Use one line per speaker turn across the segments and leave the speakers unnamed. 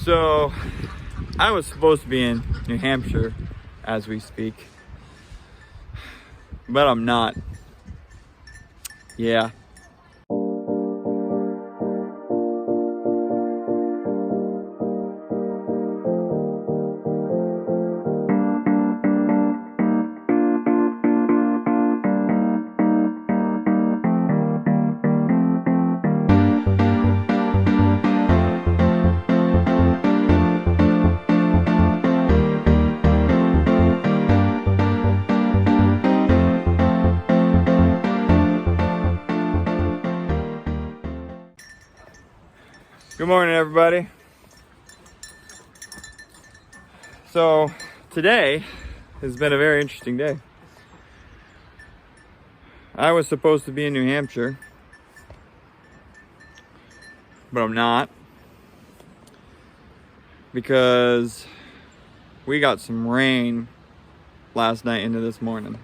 So I was supposed to be in New Hampshire as we speak, but I'm not. Yeah. Good morning, everybody. So today has been a very interesting day. I was supposed to be in New Hampshire, but I'm not, because we got some rain last night into this morning.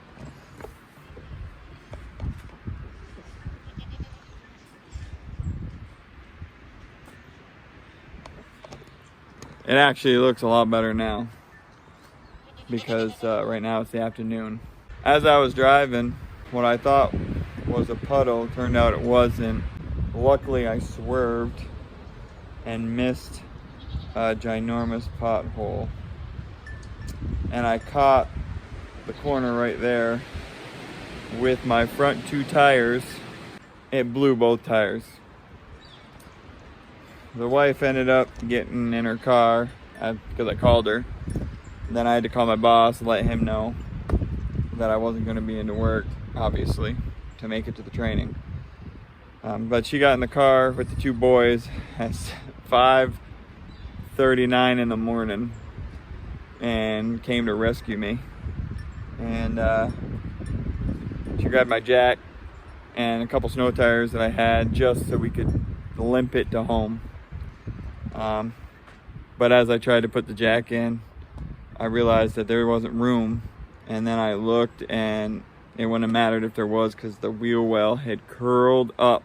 It actually looks a lot better now, because right now it's the afternoon. As I was driving, what I thought was a puddle turned out it wasn't. Luckily, I swerved and missed a ginormous pothole, and I caught the corner right there with my front two tires. It blew both tires. The wife ended up getting in her car because I called her. Then I had to call my boss and let him know that I wasn't going to be into work, obviously, to make it to the training. But she got in the car with the two boys at 5:39 in the morning and came to rescue me. And she grabbed my jack and a couple snow tires that I had just so we could limp it to home. But as I tried to put the jack in, I realized that there wasn't room, and then I looked and it wouldn't have mattered if there was, because the wheel well had curled up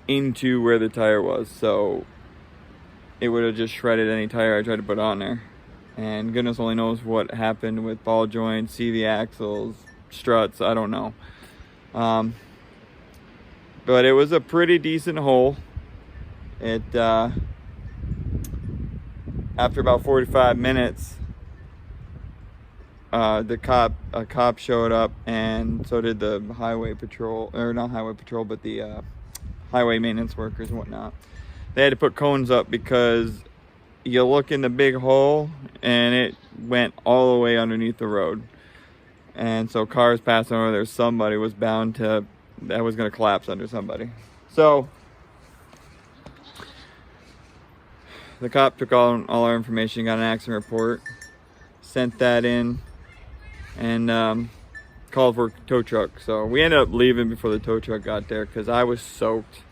into where the tire was, so it would have just shredded any tire I tried to put on there. And goodness only knows what happened with ball joints, CV axles, struts, I don't know. But it was a pretty decent hole. It after about 45 minutes, a cop showed up, and so did the highway patrol, or not highway patrol, but the highway maintenance workers and whatnot. They had to put cones up because you look in the big hole and it went all the way underneath the road. And so cars passing over there, somebody was bound to, that was going to collapse under somebody. So the cop took all our information, got an accident report, sent that in, and called for a tow truck. So we ended up leaving before the tow truck got there because I was soaked,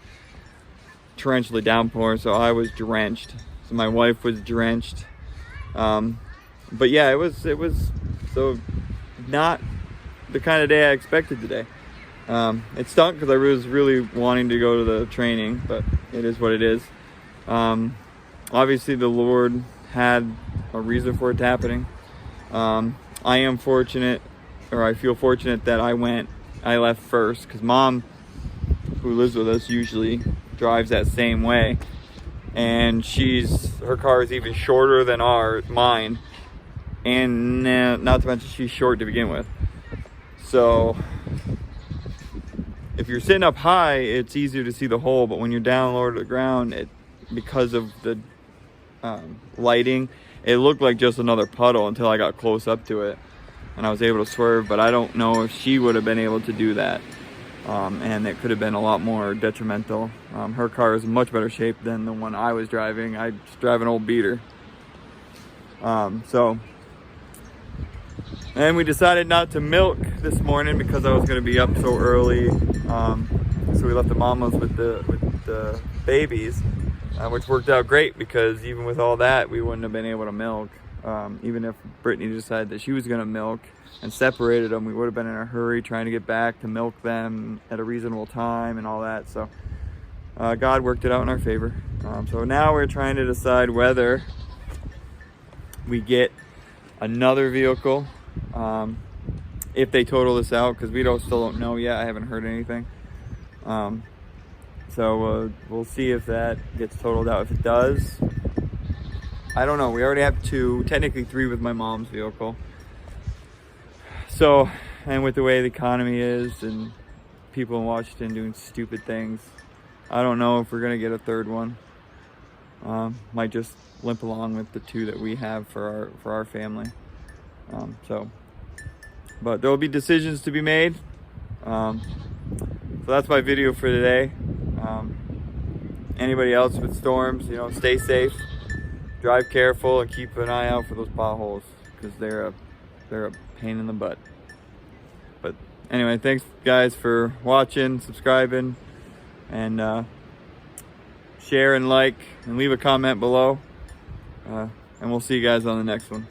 torrentially downpouring, so I was drenched. So my wife was drenched. But yeah, it was so not the kind of day I expected today. It stunk because I was really wanting to go to the training, but it is what it is. Obviously the Lord had a reason for it happening. I am fortunate, or I feel fortunate that I left first, because Mom, who lives with us, usually drives that same way, and her car is even shorter than mine, and not to mention she's short to begin with. So if you're sitting up high, it's easier to see the hole, but when you're down lower to the ground, because of the lighting, it looked like just another puddle until I got close up to it and I was able to swerve. But I don't know if she would have been able to do that, and it could have been a lot more detrimental. Her car is in much better shape than the one I was driving. I just drive an old beater. And we decided not to milk this morning because I was going to be up so early. So we left the mamas with the babies, which worked out great, because even with all that, we wouldn't have been able to milk. Even if Brittany decided that she was going to milk and separated them, we would have been in a hurry trying to get back to milk them at a reasonable time and all that. So God worked it out in our favor. So now we're trying to decide whether we get another vehicle if they total this out, because we still don't know yet. I haven't heard anything. So we'll see if that gets totaled out. If it does, I don't know. We already have 2, technically 3 with my mom's vehicle. So, and with the way the economy is and people in Washington doing stupid things, I don't know if we're gonna get a third one. Might just limp along with the 2 that we have for our family. But there will be decisions to be made. So that's my video for today. Anybody else with storms, you know, stay safe, drive careful, and keep an eye out for those potholes, because they're a pain in the butt. But anyway, thanks guys for watching, subscribing, and share and like, and leave a comment below. And we'll see you guys on the next one.